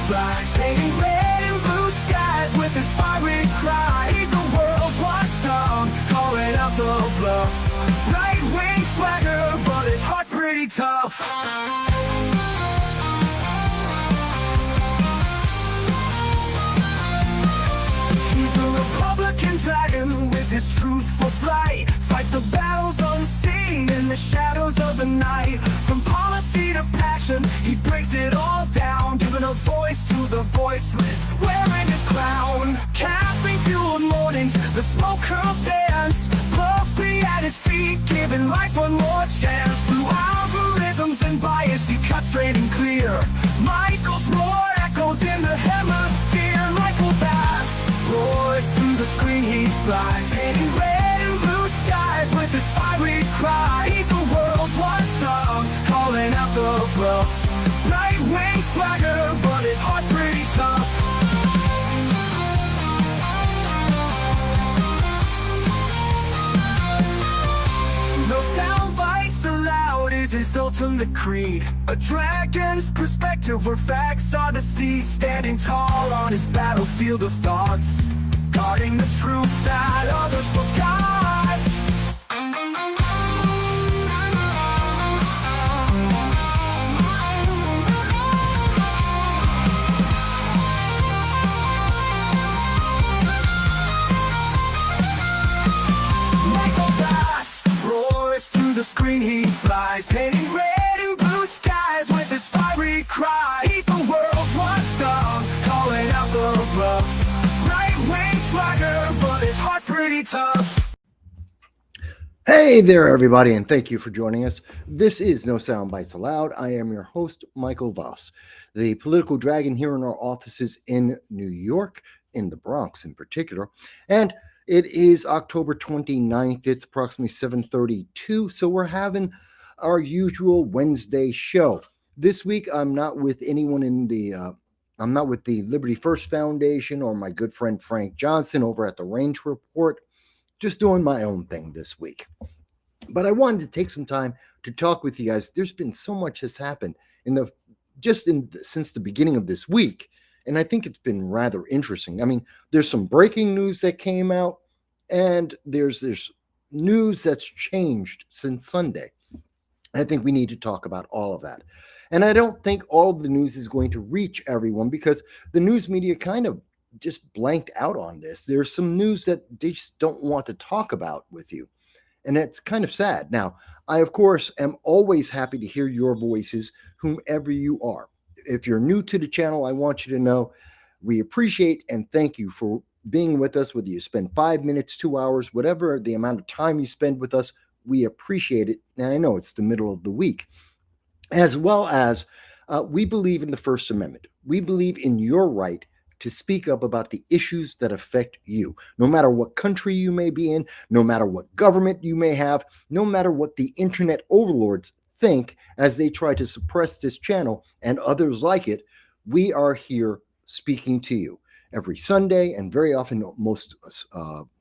flies, painting red and blue skies with his fiery cry. He's the world's watchdog, calling out the bluff. Right-wing swagger, but his heart's pretty tough. He's a Republican dragon with his truthful slight. Fights the battles unseen in the shadows of the night. From policy to passion, he breaks it all down, giving a voice to the voiceless, wearing his crown. Caffeine-fueled mornings, the smoke curls dance. Fluffy at his feet, giving life one more chance. Through algorithms and bias, he cuts straight and clear. Michael's roar echoes in the hemisphere. Michael Bass roars through the screen, he flies, painting red and blue skies with his fiery cry. He's the world's watchdog, calling out the bluff. Right-wing swagger, but his heart's pretty tough. No sound bites allowed is his ultimate creed. A dragon's perspective where facts are the seed. Standing tall on his battlefield of thoughts, guarding the truth that others forgot. Michael Bass roars through the screen, he flies, painting red and blue skies with his fiery cry. He's the world's watchdog, calling out the bluff. Right-wing swagger, but his heart's pretty tough. Hey there, everybody, and thank you for joining us. This is No Sound Bites Allowed. I am your host, Michael Voss, the political dragon here in our offices in New York, in the Bronx in particular. And it is October 29th. It's approximately 7:32, so we're having our usual Wednesday show. This week, I'm not with anyone I'm not with the Liberty First Foundation or my good friend Frank Johnson over at the Range Report. Just doing my own thing this week. But I wanted to take some time to talk with you guys. There's been so much has happened since the beginning of this week, and I think it's been rather interesting. I mean, there's some breaking news that came out, and there's news that's changed since Sunday. I think we need to talk about all of that. And I don't think all of the news is going to reach everyone because the news media kind of just blanked out on this. There's some news that they just don't want to talk about with you. And it's kind of sad. Now, I, of course, am always happy to hear your voices, whomever you are. If you're new to the channel, I want you to know we appreciate and thank you for being with us, whether you spend 5 minutes, 2 hours, whatever the amount of time you spend with us, we appreciate it. And I know it's the middle of the week. As well as we believe in the First Amendment. We believe in your right to speak up about the issues that affect you, no matter what country you may be in, no matter what government you may have, no matter what the internet overlords think as they try to suppress this channel and others like it. We are here speaking to you every Sunday and very often most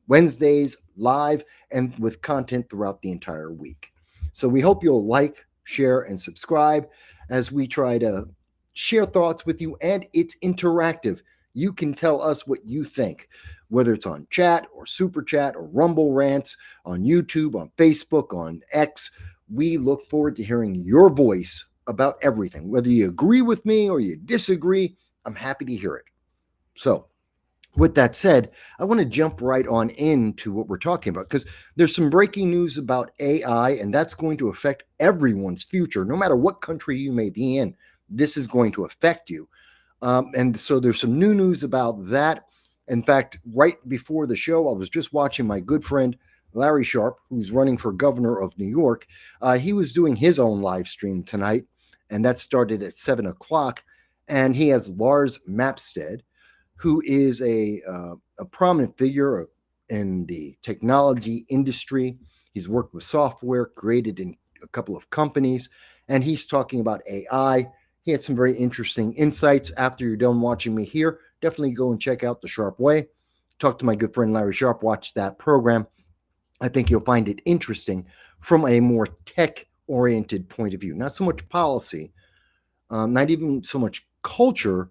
Wednesdays live and with content throughout the entire week. So we hope you'll like, share, and subscribe as we try to share thoughts with you, and it's interactive. You can tell us what you think, whether it's on chat or super chat or Rumble rants, on YouTube, on Facebook, on X. We look forward to hearing your voice about everything. Whether you agree with me or you disagree, I'm happy to hear it. So with that said, I want to jump right on into what we're talking about because there's some breaking news about AI, and that's going to affect everyone's future, no matter what country you may be in. This is going to affect you. And so there's some new news about that. In fact, right before the show, I was just watching my good friend Larry Sharp, who's running for governor of New York. He was doing his own live stream tonight, and that started at 7 o'clock. And he has Lars Mapstead, who is a prominent figure in the technology industry. He's worked with software, created in a couple of companies, and he's talking about AI. He had some very interesting insights. After you're done watching me here, definitely go and check out The Sharp Way. Talk to my good friend Larry Sharp, watch that program. I think you'll find it interesting from a more tech-oriented point of view. Not so much policy, not even so much culture,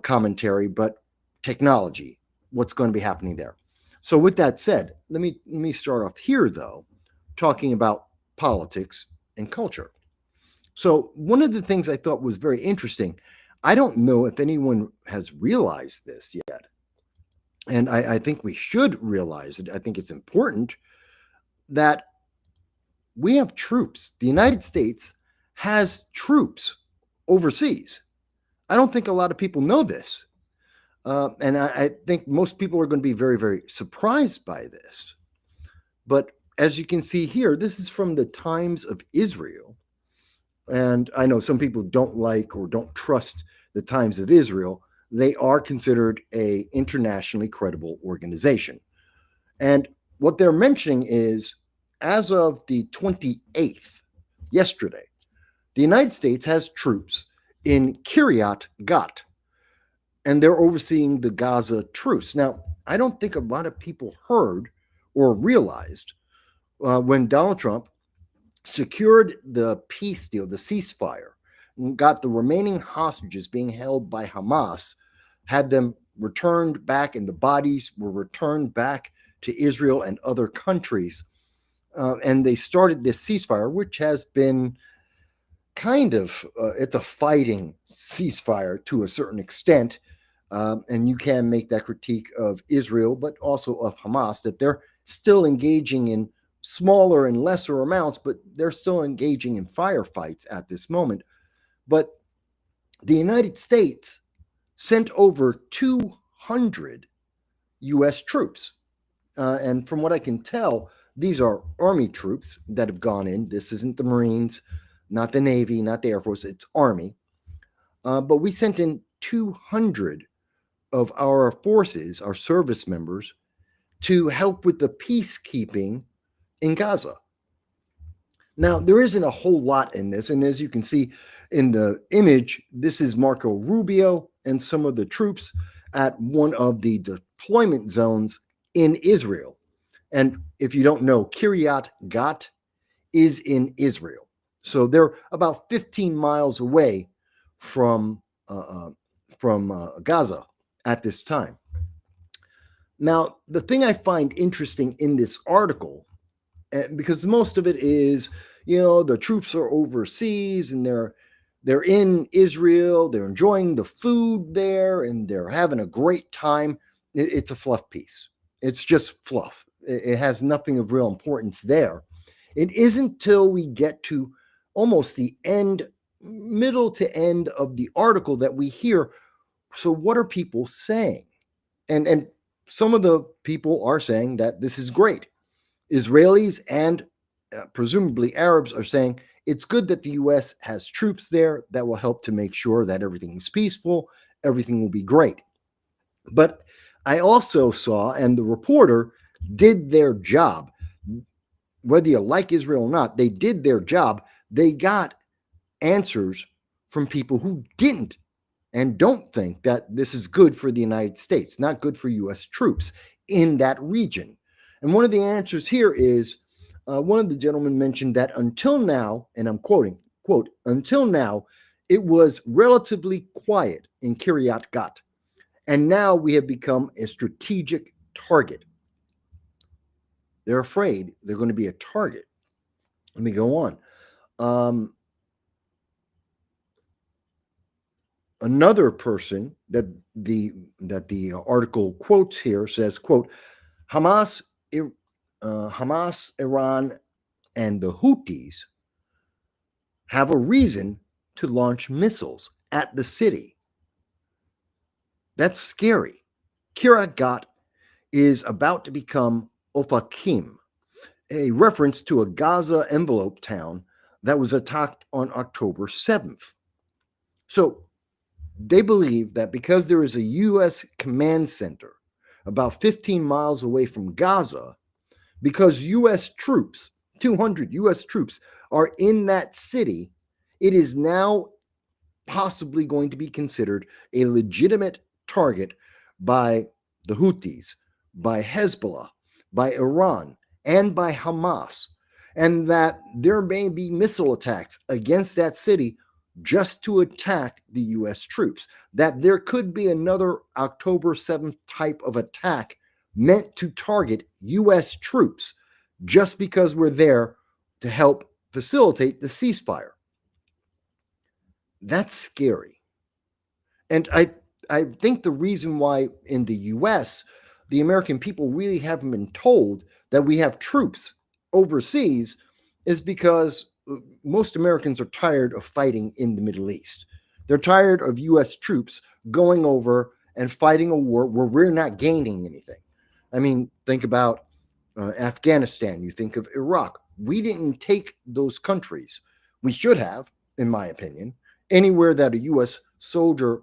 commentary, but technology, what's going to be happening there. So, with that said, let me start off here, though, talking about politics and culture. So, one of the things I thought was very interesting, I don't know if anyone has realized this yet, and I think we should realize it. I think it's important that we have troops. The United States has troops overseas. I don't think a lot of people know this. And I think most people are going to be very, very surprised by this. But as you can see here, this is from the Times of Israel. And I know some people don't like or don't trust the Times of Israel. They are considered a internationally credible organization. And what they're mentioning is, as of the 28th, yesterday, the United States has troops in Kiryat Gat, and they're overseeing the Gaza truce. Now, I don't think a lot of people heard or realized when Donald Trump secured the peace deal, the ceasefire, and got the remaining hostages being held by Hamas, had them returned back, and the bodies were returned back to Israel and other countries. And they started this ceasefire, which has been kind of, it's a fighting ceasefire to a certain extent. And you can make that critique of Israel, but also of Hamas, that they're still engaging in smaller and lesser amounts, but they're still engaging in firefights at this moment. But the United States sent over 200 U.S. troops. And from what I can tell, these are Army troops that have gone in. This isn't the Marines, not the Navy, not the Air Force, it's Army. But we sent in 200 of our forces, our service members, to help with the peacekeeping in Gaza. Now, there isn't a whole lot in this, and as you can see in the image, this is Marco Rubio and some of the troops at one of the deployment zones in Israel. And if you don't know, Kiryat Gat is in Israel. So they're about 15 miles away from Gaza at this time. Now, the thing I find interesting in this article, because most of it is, the troops are overseas and they're in Israel, they're enjoying the food there, and they're having a great time. It's a fluff piece. It's just fluff. It has nothing of real importance there. It isn't till we get to almost the end, middle to end of the article that we hear, so what are people saying? And some of the people are saying that this is great. Israelis and presumably Arabs are saying it's good that the U.S. has troops there that will help to make sure that everything is peaceful, everything will be great. But I also saw, and the reporter did their job, whether you like Israel or not, they did their job. They got answers from people who didn't and don't think that this is good for the United States, not good for U.S. troops in that region. And one of the answers here is, one of the gentlemen mentioned that until now, and I'm quoting, quote, until now, it was relatively quiet in Kiryat Gat. And now we have become a strategic target. They're afraid they're going to be a target. Let me go on. Another person that the article quotes here says, quote, Hamas, Iran, and the Houthis have a reason to launch missiles at the city. That's scary. Kiryat Gat is about to become Ofakim, a reference to a Gaza envelope town that was attacked on October 7th. So they believe that because there is a U.S. command center about 15 miles away from Gaza, because U.S. troops, 200 U.S. troops, are in that city, it is now possibly going to be considered a legitimate target by the Houthis, by Hezbollah, by Iran, and by Hamas, and that there may be missile attacks against that city just to attack the U.S. troops, that there could be another October 7th type of attack meant to target U.S. troops just because we're there to help facilitate the ceasefire. That's scary. And I think the reason why in the U.S., the American people really haven't been told that we have troops overseas is because most Americans are tired of fighting in the Middle East. They're tired of U.S. troops going over and fighting a war where we're not gaining anything. I mean, think about Afghanistan. You think of Iraq. We didn't take those countries. We should have, in my opinion. Anywhere that a U.S. soldier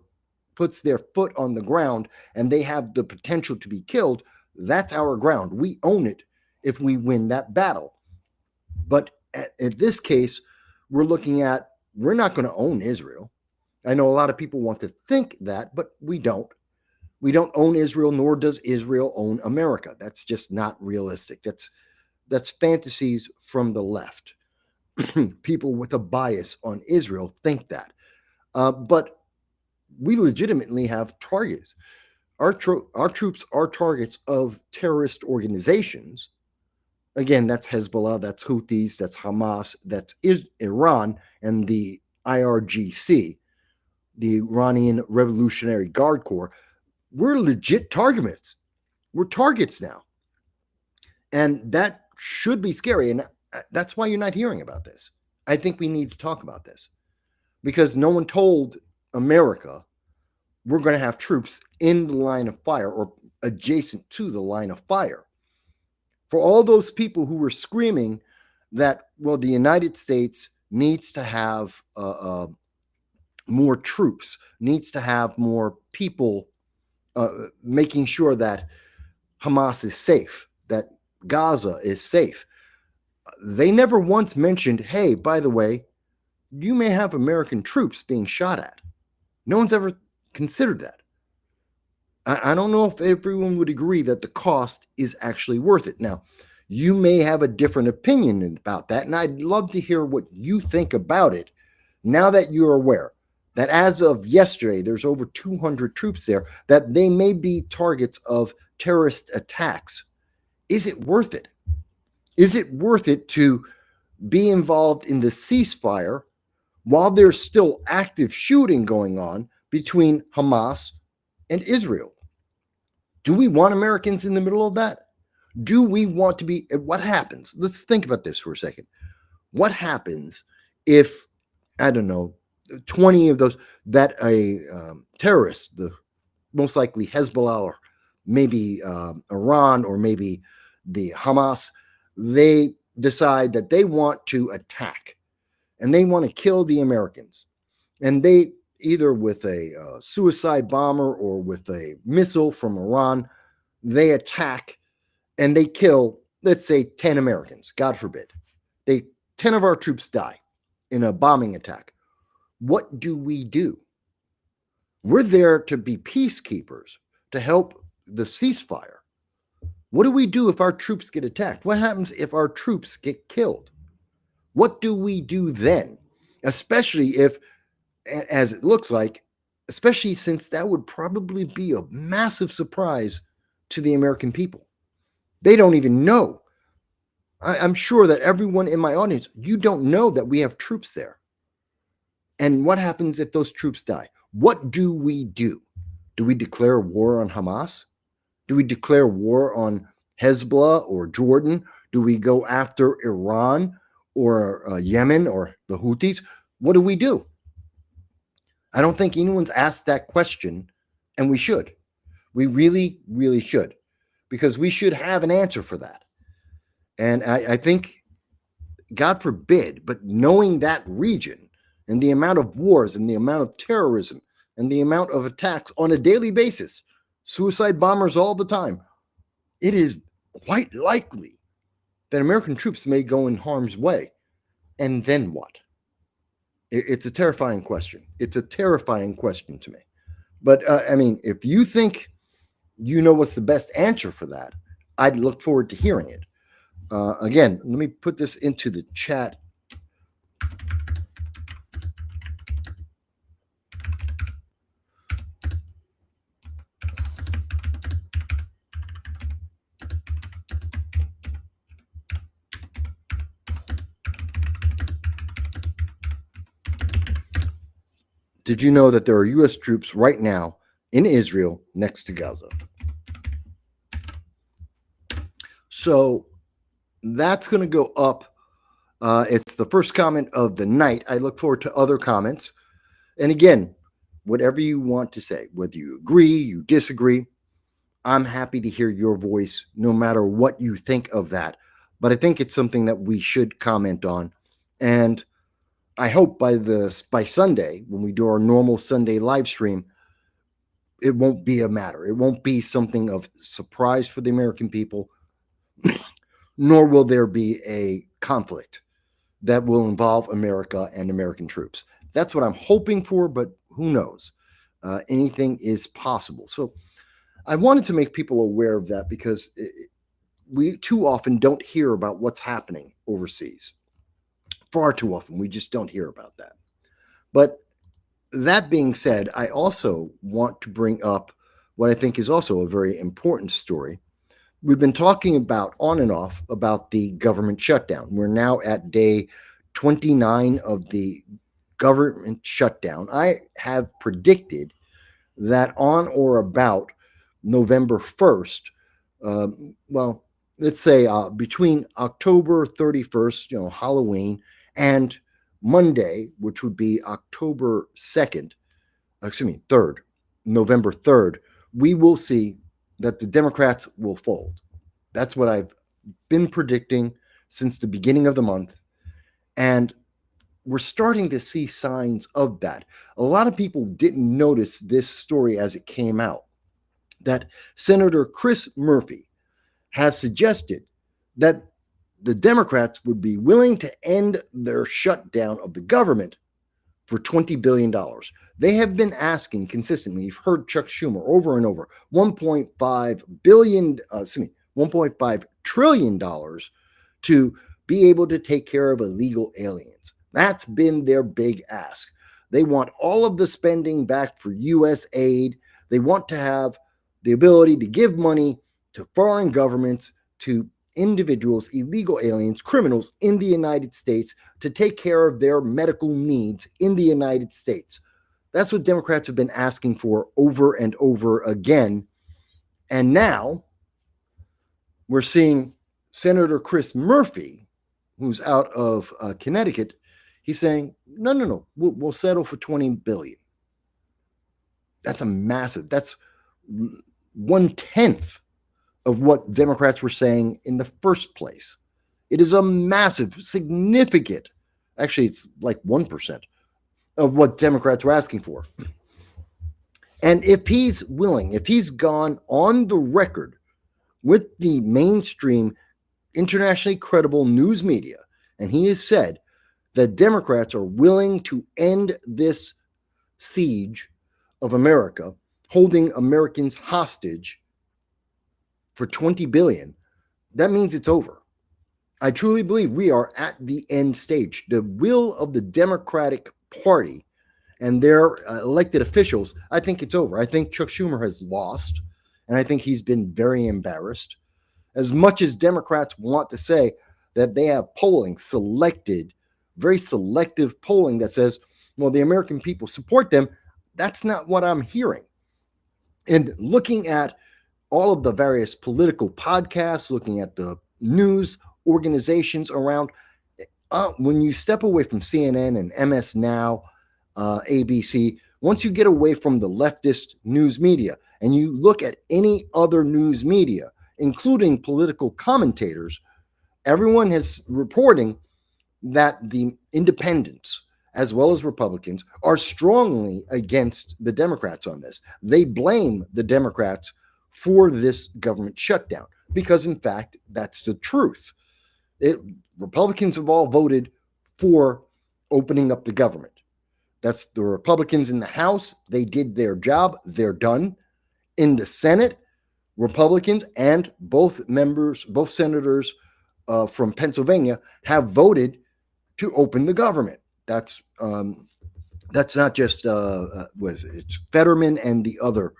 puts their foot on the ground and they have the potential to be killed, that's our ground. We own it if we win that battle. But in this case, we're looking at, we're not going to own Israel. I know a lot of people want to think that, but we don't. We don't own Israel, nor does Israel own America. That's just not realistic. That's fantasies from the left. People with a bias on Israel think that. But we legitimately have targets. Our troops are targets of terrorist organizations. Again, that's Hezbollah, that's Houthis, that's Hamas, that's Iran, and the IRGC, the Iranian Revolutionary Guard Corps. We're legit targets. We're targets now. And that should be scary. And that's why you're not hearing about this. I think we need to talk about this because no one told America we're going to have troops in the line of fire or adjacent to the line of fire. For all those people who were screaming that, well, the United States needs to have more troops, needs to have more people making sure that Hamas is safe, that Gaza is safe. They never once mentioned, hey, by the way, you may have American troops being shot at. No one's ever considered that. I don't know if everyone would agree that the cost is actually worth it. Now, you may have a different opinion about that, and I'd love to hear what you think about it now that you're aware that as of yesterday, there's over 200 troops there, that they may be targets of terrorist attacks. Is it worth it? Is it worth it to be involved in the ceasefire while there's still active shooting going on between Hamas and Israel? Do we want Americans in the middle of that? Do we want to be? What happens? Let's think about this for a second. What happens if, I don't know, 20 of those, that a terrorist, the most likely Hezbollah or maybe Iran or maybe the Hamas, they decide that they want to attack and they want to kill the Americans. And they, either with a suicide bomber or with a missile from Iran, they attack and they kill, let's say, 10 Americans, God forbid. 10 of our troops die in a bombing attack. What do we do? We're there to be peacekeepers, to help the ceasefire. What do we do if our troops get attacked? What happens if our troops get killed? What do we do then? Especially if, as it looks like, especially since that would probably be a massive surprise to the American people. They don't even know. I'm sure that everyone in my audience, you don't know that we have troops there. And what happens if those troops die? What do we do? Do we declare war on Hamas? Do we declare war on Hezbollah or Jordan? Do we go after Iran or Yemen or the Houthis? What do we do? I don't think anyone's asked that question, and we should. We really, really should, because we should have an answer for that. And I think, God forbid, but knowing that region and the amount of wars and the amount of terrorism and the amount of attacks on a daily basis, suicide bombers all the time, it is quite likely that American troops may go in harm's way. And then what? It's a terrifying question. It's a terrifying question to me. But I mean, if you think you know what's the best answer for that, I'd look forward to hearing it. Again, let me put this into the chat. Did you know that there are U.S. troops right now in Israel next to Gaza? So that's going to go up. It's the first comment of the night. I look forward to other comments. And again, whatever you want to say, whether you agree, you disagree, I'm happy to hear your voice no matter what you think of that. But I think it's something that we should comment on. And I hope by Sunday, when we do our normal Sunday live stream, it won't be a matter. It won't be something of surprise for the American people, nor will there be a conflict that will involve America and American troops. That's what I'm hoping for, but who knows? Anything is possible. So I wanted to make people aware of that because we too often don't hear about what's happening overseas. Far too often, we just don't hear about that. But that being said, I also want to bring up what I think is also a very important story. We've been talking about on and off about the government shutdown. We're now at day 29 of the government shutdown. I have predicted that on or about November 1st, let's say between October 31st, Halloween, and Monday, which would be October 2nd, 3rd, November 3rd, we will see that the Democrats will fold. That's what I've been predicting since the beginning of the month. And we're starting to see signs of that. A lot of people didn't notice this story as it came out, that Senator Chris Murphy has suggested that the Democrats would be willing to end their shutdown of the government for $20 billion. They have been asking consistently, you've heard Chuck Schumer over and over, $1.5 trillion to be able to take care of illegal aliens. That's been their big ask. They want all of the spending back for U.S. aid. They want to have the ability to give money to foreign governments, to individuals, illegal aliens, criminals in the United States to take care of their medical needs in the United States. That's what Democrats have been asking for over and over again. And now we're seeing Senator Chris Murphy, who's out of Connecticut, he's saying, no, we'll settle for $20 billion. That's that's 1/10 of what Democrats were saying in the first place. It is a massive, significant, actually it's like 1% of what Democrats were asking for. And if he's willing, if he's gone on the record with the mainstream, internationally credible news media, and he has said that Democrats are willing to end this siege of America, holding Americans hostage for $20 billion, that means it's over. I truly believe we are at the end stage. The will of the Democratic Party and their elected officials, I think it's over. I think Chuck Schumer has lost, and I think he's been very embarrassed. As much as Democrats want to say that they have polling selected, very selective polling that says, well, the American people support them, that's not what I'm hearing. And looking at all of the various political podcasts, looking at the news organizations around, when you step away from CNN and MS Now, ABC, once you get away from the leftist news media and you look at any other news media, including political commentators, everyone is reporting that the independents, as well as Republicans, are strongly against the Democrats on this. They blame the Democrats for this government shutdown because, in fact, that's the truth. Republicans have all voted for opening up the government. That's the Republicans in the House. They did their job. They're done. In the Senate, Republicans and both senators from Pennsylvania have voted to open the government. That's not just it's Fetterman and the other,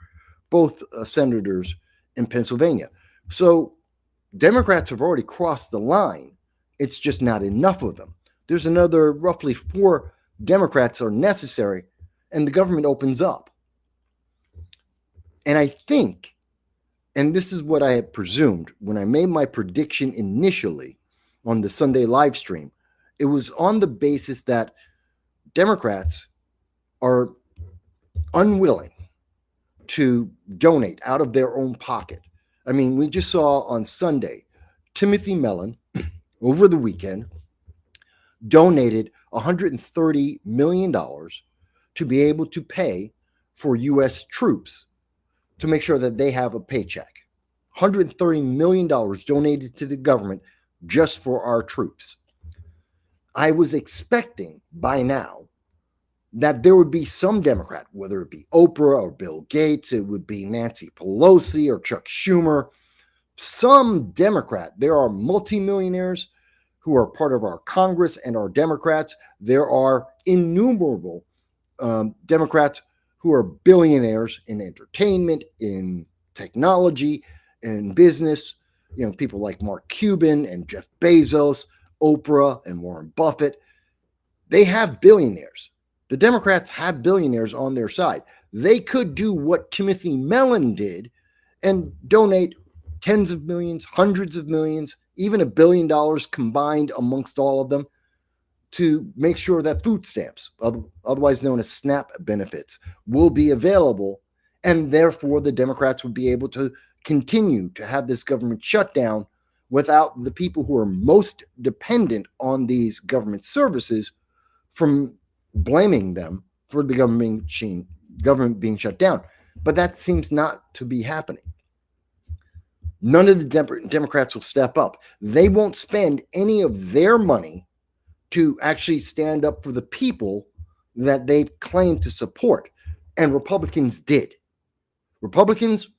both senators in Pennsylvania. So Democrats have already crossed the line. It's just not enough of them. There's another roughly 4 Democrats are necessary and the government opens up. And I think, and this is what I had presumed when I made my prediction initially on the Sunday live stream, it was on the basis that Democrats are unwilling to donate out of their own pocket. I mean, we just saw on Sunday, Timothy Mellon, over the weekend, donated $130 million to be able to pay for U.S. troops to make sure that they have a paycheck. $130 million donated to the government just for our troops. I was expecting by now that there would be some Democrat, whether it be Oprah or Bill Gates, it would be Nancy Pelosi or Chuck Schumer, some Democrat. There are multimillionaires who are part of our Congress and our Democrats. There are innumerable Democrats who are billionaires in entertainment, in technology, in business. You know, people like Mark Cuban and Jeff Bezos, Oprah and Warren Buffett. They have billionaires. The Democrats have billionaires on their side. They could do what Timothy Mellon did and donate tens of millions, hundreds of millions, even $1 billion combined amongst all of them to make sure that food stamps, otherwise known as SNAP benefits, will be available. And therefore, the Democrats would be able to continue to have this government shutdown without the people who are most dependent on these government services from blaming them for the government being shut down. But that seems not to be happening. None of the Democrats will step up. They won't spend any of their money to actually stand up for the people that they claim to support. And Republicans did. Republicans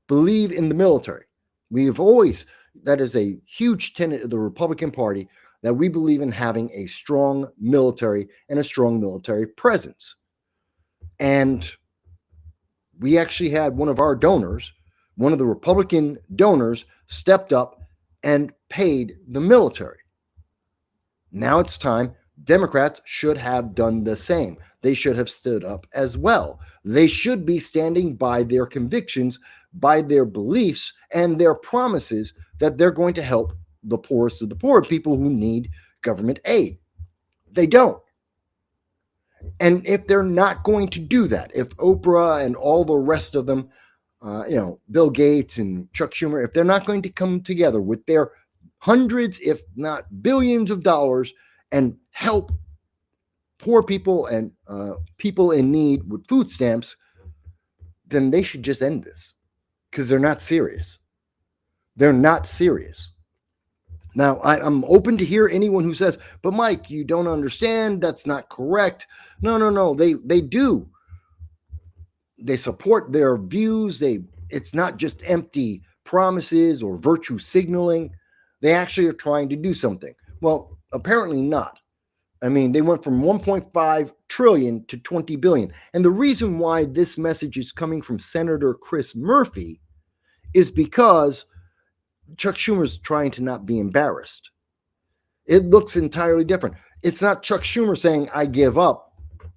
believe in the military. We have always, that is a huge tenet of the Republican Party, that we believe in having a strong military and a strong military presence. And we actually had one of our donors, one of the Republican donors, stepped up and paid the military. Now it's time. Democrats should have done the same. They should have stood up as well. They should be standing by their convictions, by their beliefs, and their promises that they're going to help the poorest of the poor, people who need government aid. They don't. And if they're not going to do that, if Oprah and all the rest of them, Bill Gates and Chuck Schumer, if they're not going to come together with their hundreds, if not billions of dollars and help poor people and people in need with food stamps, then they should just end this because they're not serious. They're not serious. Now, I'm open to hear anyone who says, but Mike, you don't understand. That's not correct. No. They do. They support their views. It's not just empty promises or virtue signaling. They actually are trying to do something. Well, apparently not. I mean, they went from 1.5 trillion to 20 billion. And the reason why this message is coming from Senator Chris Murphy is because Chuck Schumer's trying to not be embarrassed. It looks entirely different. It's not Chuck Schumer saying, I give up,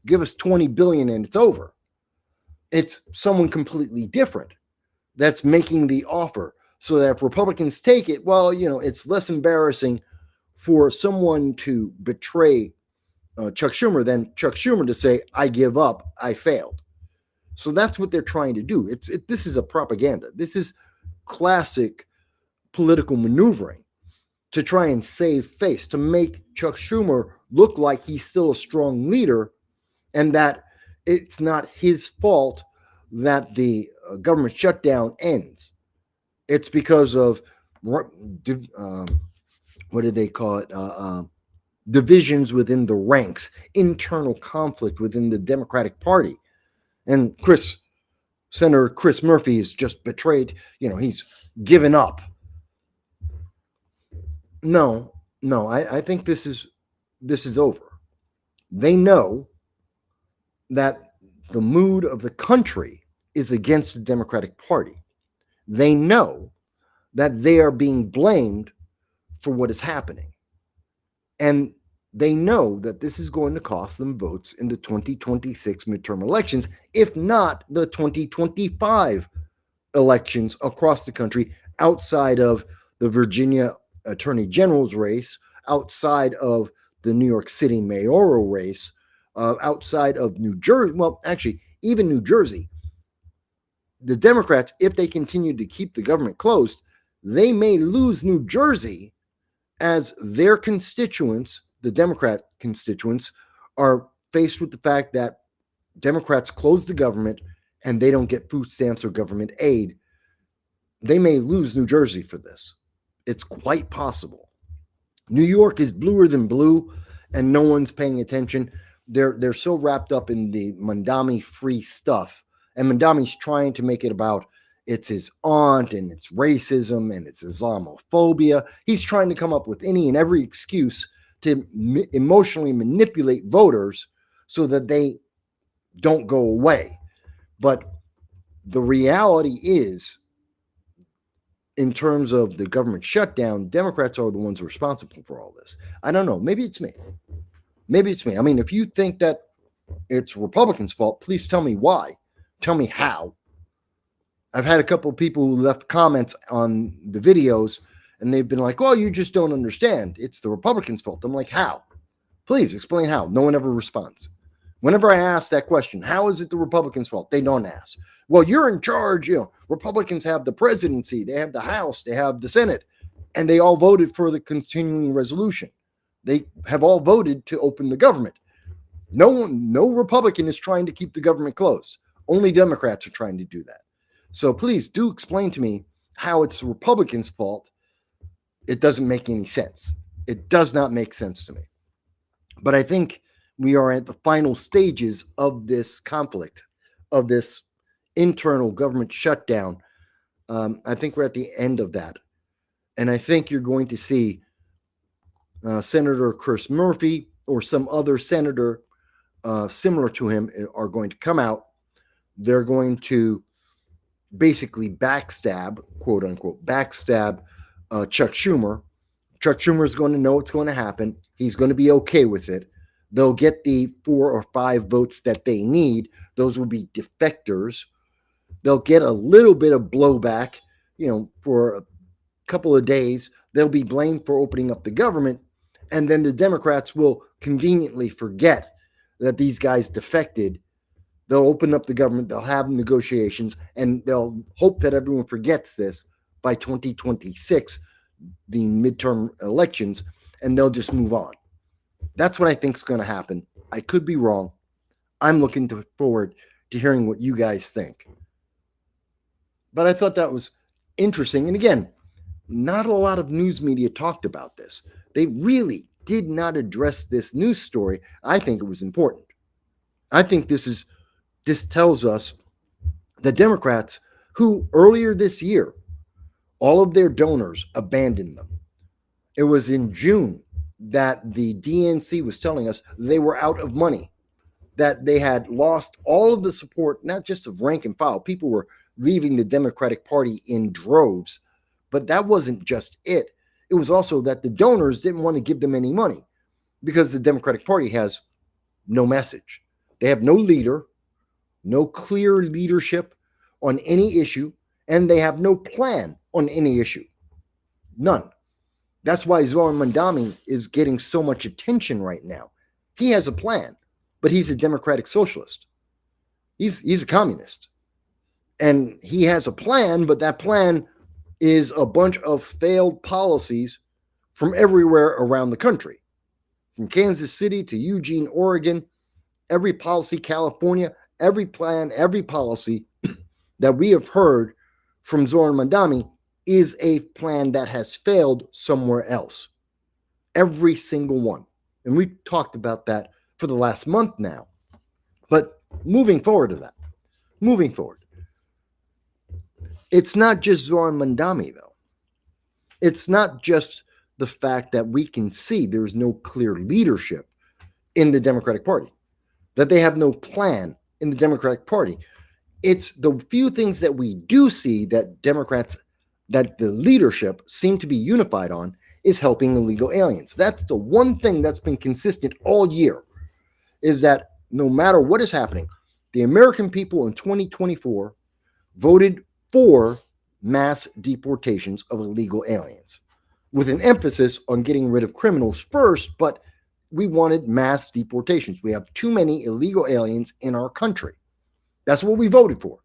give us 20 billion and it's over. It's someone completely different that's making the offer so that if Republicans take it, well, it's less embarrassing for someone to betray Chuck Schumer than Chuck Schumer to say, I give up, I failed. So that's what they're trying to do. This is a propaganda. This is classic political maneuvering to try and save face, to make Chuck Schumer look like he's still a strong leader and that it's not his fault that the government shutdown ends. It's because of, what did they call it? Divisions within the ranks, internal conflict within the Democratic Party. And Senator Chris Murphy is just betrayed. He's given up. No, I think this is over. They know that the mood of the country is against the Democratic Party. They know that they are being blamed for what is happening. And They know that this is going to cost them votes in the 2026 midterm elections, if not the 2025 elections across the country, outside of the Virginia Attorney General's race, outside of the New York City mayoral race, outside of New Jersey. Well, actually, even New Jersey. The Democrats, if they continue to keep the government closed, they may lose New Jersey, as their constituents, the Democrat constituents, are faced with the fact that Democrats close the government and they don't get food stamps or government aid. They may lose New Jersey for this. It's quite possible. New York is bluer than blue, and no one's paying attention. They're so wrapped up in the Mamdani free stuff, and Mamdani's trying to make it about it's his aunt and it's racism and it's Islamophobia. He's trying to come up with any and every excuse to emotionally manipulate voters so that they don't go away. But the reality is, in terms of the government shutdown, Democrats are the ones responsible for all this. I don't know. Maybe it's me. Maybe it's me. I mean, if you think that it's Republicans' fault, please tell me why. Tell me how. I've had a couple of people who left comments on the videos, and they've been like, well, you just don't understand. It's the Republicans' fault. I'm like, how? Please explain how. No one ever responds. Whenever I ask that question, how is it the Republicans' fault? They don't ask. Well, you're in charge. Republicans have the presidency. They have the House. They have the Senate. And they all voted for the continuing resolution. They have all voted to open the government. No Republican is trying to keep the government closed. Only Democrats are trying to do that. So please do explain to me how it's the Republicans' fault. It doesn't make any sense. It does not make sense to me. But I think we are at the final stages of this conflict, of this internal government shutdown. I think we're at the end of that. And I think you're going to see Senator Chris Murphy or some other senator similar to him are going to come out. They're going to basically backstab, quote unquote, backstab Chuck Schumer. Chuck Schumer is going to know what's going to happen. He's going to be okay with it. They'll get the 4 or 5 votes that they need. Those will be defectors. They'll get a little bit of blowback, for a couple of days. They'll be blamed for opening up the government. And then the Democrats will conveniently forget that these guys defected. They'll open up the government. They'll have negotiations, and they'll hope that everyone forgets this by 2026, the midterm elections, and they'll just move on. That's what I think is going to happen. I could be wrong. I'm looking forward to hearing what you guys think. But I thought that was interesting. And again, not a lot of news media talked about this. They really did not address this news story. I think it was important. I think this tells us the Democrats, who earlier this year, all of their donors abandoned them. It was in June that the DNC was telling us they were out of money, that they had lost all of the support, not just of rank and file. People were leaving the Democratic Party in droves. But that wasn't just it. It was also that the donors didn't want to give them any money because the Democratic Party has no message. They have no leader, no clear leadership on any issue, and they have no plan on any issue. None. That's why Zoran Mamdani is getting so much attention right now. He has a plan, but he's a democratic socialist. He's a communist. And he has a plan, but that plan is a bunch of failed policies from everywhere around the country. From Kansas City to Eugene, Oregon, every policy, California, every plan, every policy that we have heard from Zoran Mamdani is a plan that has failed somewhere else. Every single one. And we've talked about that for the last month now. But moving forward to that, it's not just Zoran Mamdani, though. It's not just the fact that we can see there's no clear leadership in the Democratic Party, that they have no plan in the Democratic Party. It's the few things that we do see that Democrats, that the leadership seem to be unified on, is helping illegal aliens. That's the one thing that's been consistent all year, is that no matter what is happening, the American people in 2024 voted for mass deportations of illegal aliens, with an emphasis on getting rid of criminals first, but we wanted mass deportations. We have too many illegal aliens in our country. That's what we voted for.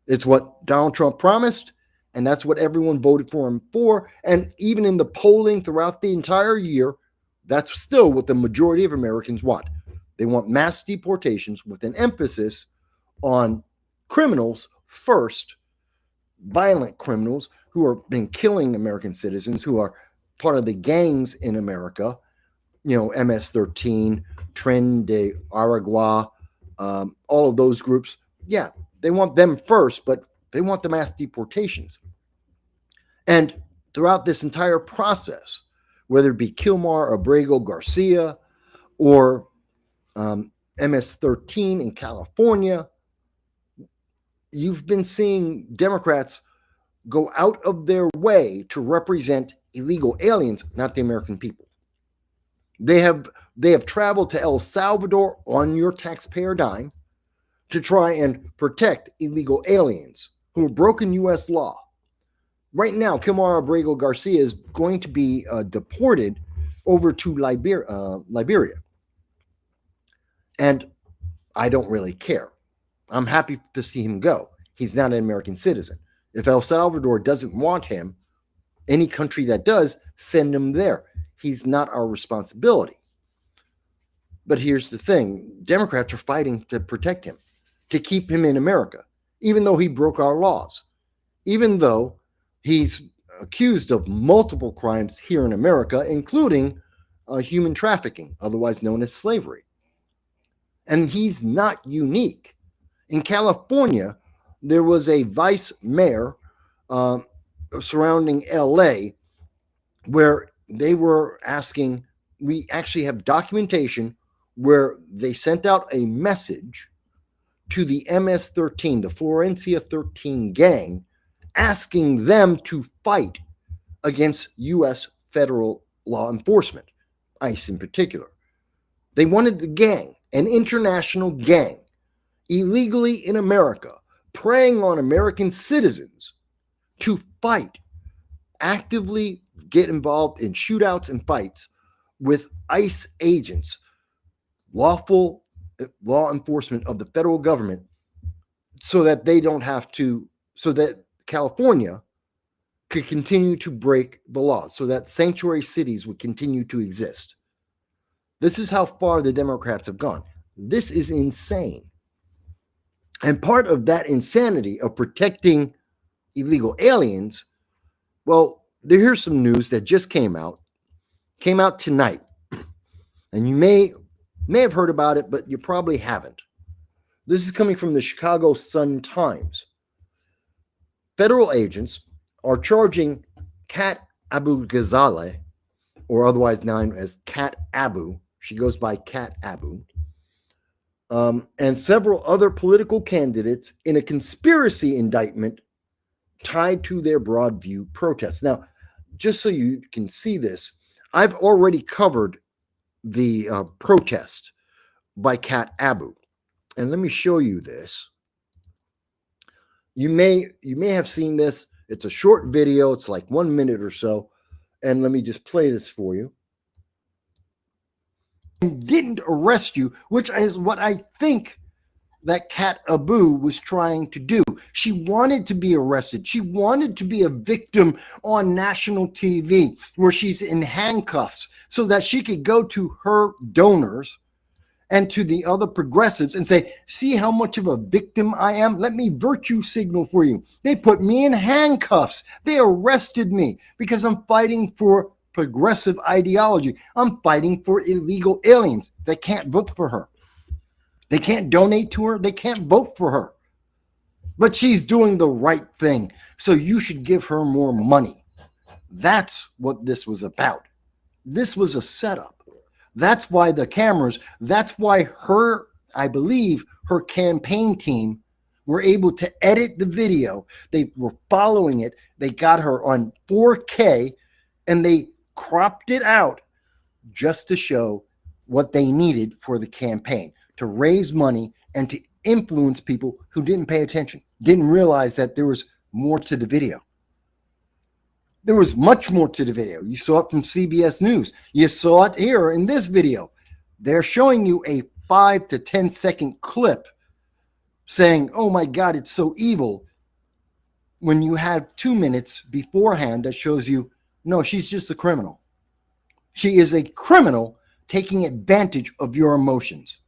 It's what Donald Trump promised, and that's what everyone voted for him for. And even in the polling throughout the entire year, that's still what the majority of Americans want. They want mass deportations with an emphasis on criminals first, violent criminals who have been killing American citizens, who are part of the gangs in America, MS-13, Tren de Aragua, all of those groups. Yeah, they want them first, but they want the mass deportations. And throughout this entire process, whether it be Kilmar, Abrego, Garcia, or MS-13 in California, you've been seeing Democrats go out of their way to represent illegal aliens, not the American people. They have traveled to El Salvador on your taxpayer dime to try and protect illegal aliens who have broken U.S. law. Right now, Kilmar Abrego Garcia is going to be deported over to Liberia. And I don't really care. I'm happy to see him go. He's not an American citizen. If El Salvador doesn't want him, any country that does, send him there. He's not our responsibility. But here's the thing. Democrats are fighting to protect him, to keep him in America, even though he broke our laws, even though he's accused of multiple crimes here in America, including human trafficking, otherwise known as slavery. And he's not unique. In California, there was a vice mayor surrounding LA where they were asking, we actually have documentation where they sent out a message to the MS-13, the Florencia 13 gang, asking them to fight against U.S. federal law enforcement, ICE in particular. They wanted the gang, an international gang, illegally in America, preying on American citizens, to fight, actively get involved in shootouts and fights with ICE agents, lawful law enforcement of the federal government, so that they don't have to, so that California could continue to break the law, so that sanctuary cities would continue to exist. This is how far the Democrats have gone. This is insane. And part of that insanity of protecting illegal aliens, well, here's some news that just came out tonight. And you may have heard about it, but you probably haven't. This is coming from the Chicago Sun-Times. Federal agents are charging Kat Abu Ghazaleh, or otherwise known as Kat Abu. She goes by Kat Abu. And several other political candidates in a conspiracy indictment tied to their Broadview protests. Now, just so you can see this, I've already covered the protest by Kat Abu. And let me show you this. You may have seen this. It's a short video. It's like 1 minute or so. And let me just play this for you. Didn't arrest you, which is what I think that Kat Abu was trying to do. She wanted to be arrested. She wanted to be a victim on national TV where she's in handcuffs so that she could go to her donors and to the other progressives and say, see how much of a victim I am? Let me virtue signal for you. They put me in handcuffs. They arrested me because I'm fighting for progressive ideology. I'm fighting for illegal aliens that can't vote for her. They can't donate to her. They can't vote for her. But she's doing the right thing. So you should give her more money. That's what this was about. This was a setup. That's why the cameras, that's why I believe her campaign team were able to edit the video. They were following it. They got her on 4K and they cropped it out just to show what they needed for the campaign, to raise money and to influence people who didn't pay attention, didn't realize that there was more to the video. There was much more to the video. You saw it from CBS News. You saw it here in this video. They're showing you a 5 to 10 second clip saying, oh my God, it's so evil, when you have 2 minutes beforehand that shows you, no, she's just a criminal. She is a criminal taking advantage of your emotions.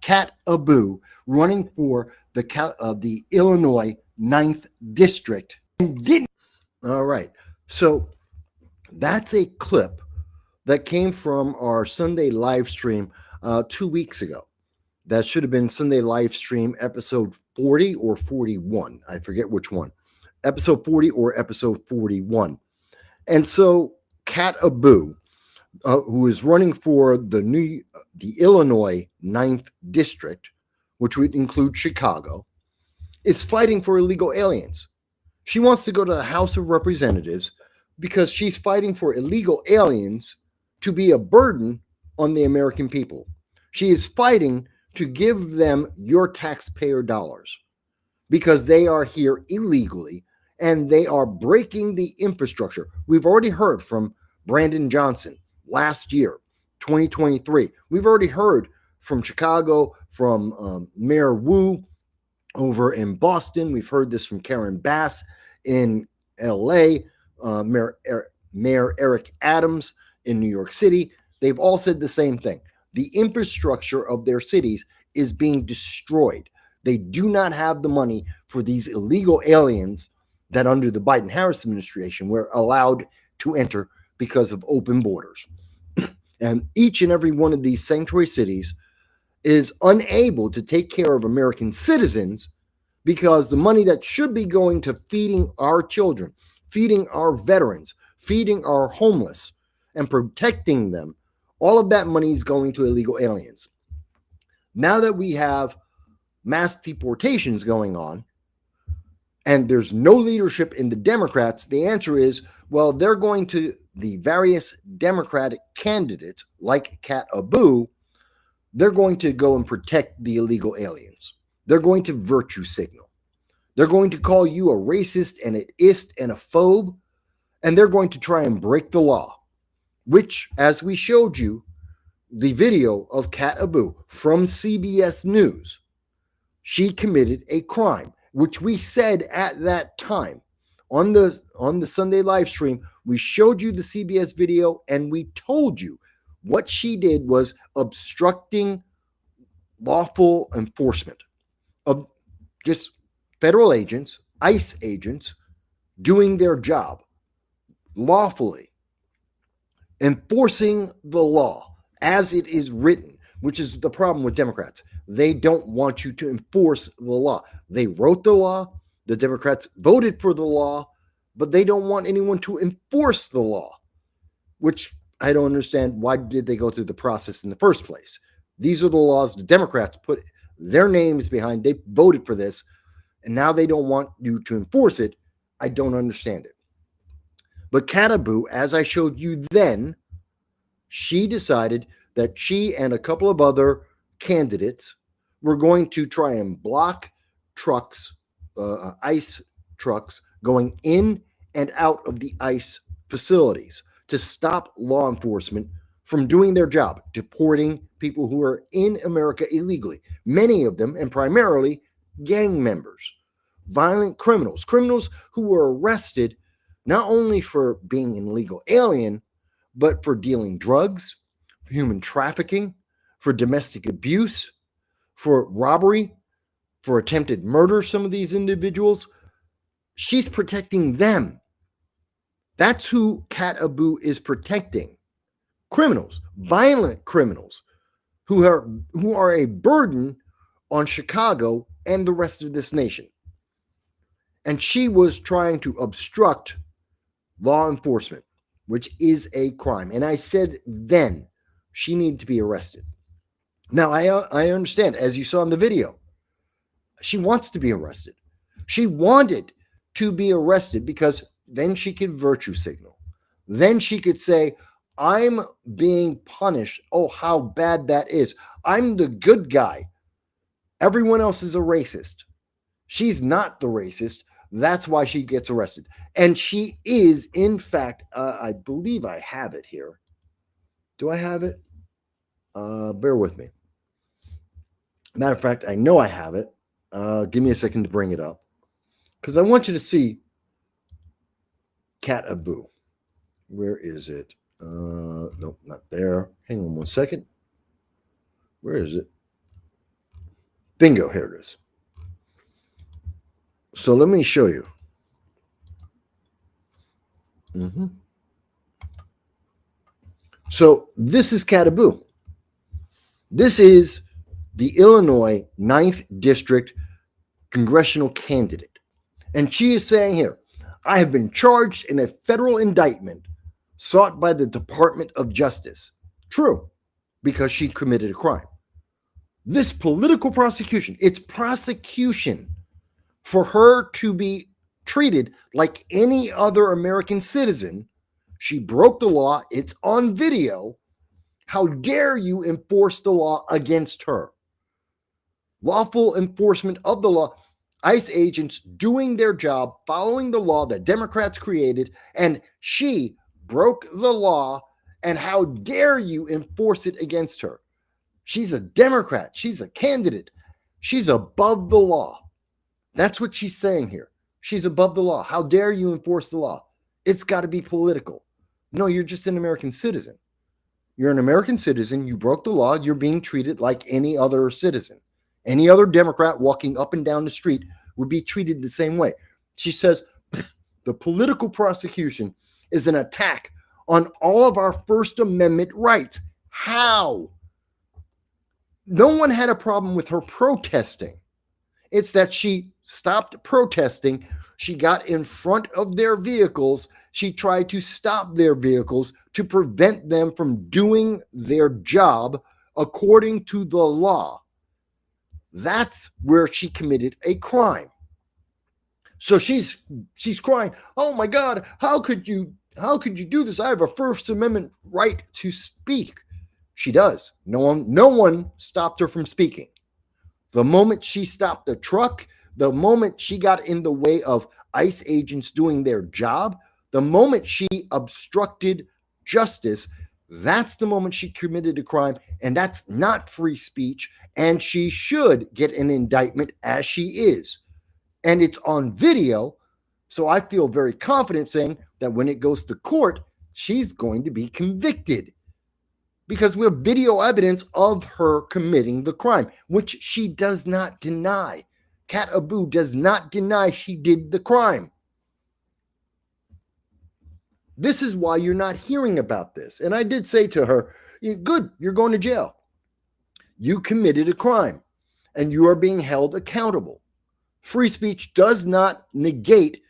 Kat Abu running for the Illinois 9th District. Didn't. All right. So that's a clip that came from our Sunday live stream 2 weeks ago. That should have been Sunday live stream episode 40 or 41. I forget which one. Episode 40 or episode 41. And so Kat Abu, who is running for the Illinois 9th District, which would include Chicago, is fighting for illegal aliens. She wants to go to the House of Representatives because she's fighting for illegal aliens to be a burden on the American people. She is fighting to give them your taxpayer dollars because they are here illegally and they are breaking the infrastructure. We've already heard from Brandon Johnson last year, 2023. We've already heard from Chicago, from Mayor Wu over in Boston. We've heard this from Karen Bass in LA, Mayor Eric Adams in New York City. They've all said the same thing. The infrastructure of their cities is being destroyed. They do not have the money for these illegal aliens that under the Biden-Harris administration were allowed to enter because of open borders. And each and every one of these sanctuary cities is unable to take care of American citizens because the money that should be going to feeding our children, feeding our veterans, feeding our homeless, and protecting them, all of that money is going to illegal aliens. Now that we have mass deportations going on, and there's no leadership in the Democrats, the answer is, well, they're going to the various Democratic candidates like Kat Abu, they're going to go and protect the illegal aliens. They're going to virtue signal. They're going to call you a racist and an ist and a phobe, and they're going to try and break the law, which, as we showed you, the video of Kat Abu from CBS News, she committed a crime, which we said at that time on the Sunday live stream. We showed you the CBS video and we told you what she did was obstructing lawful enforcement of just federal agents, ICE agents, doing their job lawfully, enforcing the law as it is written, which is the problem with Democrats. They don't want you to enforce the law. They wrote the law. The Democrats voted for the law, but they don't want anyone to enforce the law, which I don't understand. Why did they go through the process in the first place? These are the laws the Democrats put their names behind. They voted for this, and now they don't want you to enforce it. I don't understand it. But Kat Abu, as I showed you then, she decided that she and a couple of other candidates were going to try and block trucks, ICE trucks, going in and out of the ICE facilities to stop law enforcement from doing their job, deporting people who are in America illegally. Many of them, and primarily gang members, violent criminals, criminals who were arrested not only for being an illegal alien, but for dealing drugs, for human trafficking, for domestic abuse, for robbery, for attempted murder, some of these individuals. She's protecting them. That's who Kat Abu is protecting. Criminals, violent criminals who are a burden on Chicago and the rest of this nation. And she was trying to obstruct law enforcement, which is a crime. And I said then she needed to be arrested. Now, I understand, as you saw in the video, she wants to be arrested. She wanted to be arrested because then she could virtue signal. then she could say, I'm being punished. Oh, how bad that is. I'm the good guy. Everyone else is a racist. She's not the racist. That's why she gets arrested. And she is, in fact, I believe I have it here. Do I have it? Bear with me. Matter of fact, I know I have it. Give me a second to bring it up, because I want you to see Cat Abu. Where is it? Nope, not there. Hang on 1 second. Where is it? Bingo, here it is. So let me show you. So this is Cat Abu. This is the Illinois 9th District congressional candidate. And she is saying here, I have been charged in a federal indictment sought by the Department of Justice. True, because she committed a crime. This political prosecution, it's prosecution for her to be treated like any other American citizen. She broke the law. It's on video. How dare you enforce the law against her? Lawful enforcement of the law. ICE agents doing their job, following the law that Democrats created, and she broke the law, and how dare you enforce it against her? She's a Democrat. She's a candidate. She's above the law. That's what she's saying here. She's above the law. How dare you enforce the law? It's got to be political. No, you're just an American citizen. You're an American citizen. You broke the law. You're being treated like any other citizen. Any other Democrat walking up and down the street would be treated the same way. She says the political prosecution is an attack on all of our First Amendment rights. How? No one had a problem with her protesting. It's that she stopped protesting. She got in front of their vehicles. She tried to stop their vehicles to prevent them from doing their job according to the law. That's where she committed a crime. So she's crying, "Oh my God, how could you do this? I have a First Amendment right to speak." She does. No one stopped her from speaking. The moment she stopped the truck, the moment she got in the way of ICE agents doing their job, the moment she obstructed justice, that's the moment she committed a crime, and that's not free speech, and she should get an indictment as she is. And it's on video, so I feel very confident saying that when it goes to court, she's going to be convicted, because we have video evidence of her committing the crime, which she does not deny. Cat Abu does not deny she did the crime. This is why you're not hearing about this. And I did say to her, good, you're going to jail. You committed a crime, and you are being held accountable. Free speech does not negate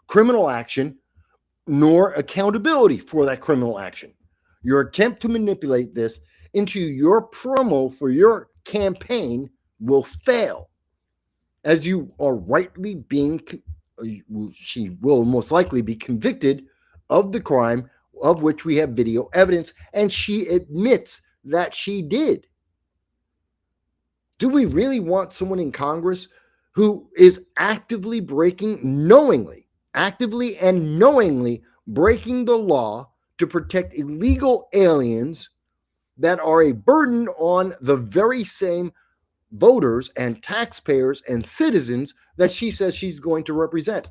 criminal action nor accountability for that criminal action. Your attempt to manipulate this into your promo for your campaign will fail, as you are rightly being, she will most likely be convicted of the crime of which we have video evidence, and she admits that she did. Do we really want someone in Congress who is actively and knowingly breaking the law to protect illegal aliens that are a burden on the very same voters and taxpayers and citizens that she says she's going to represent?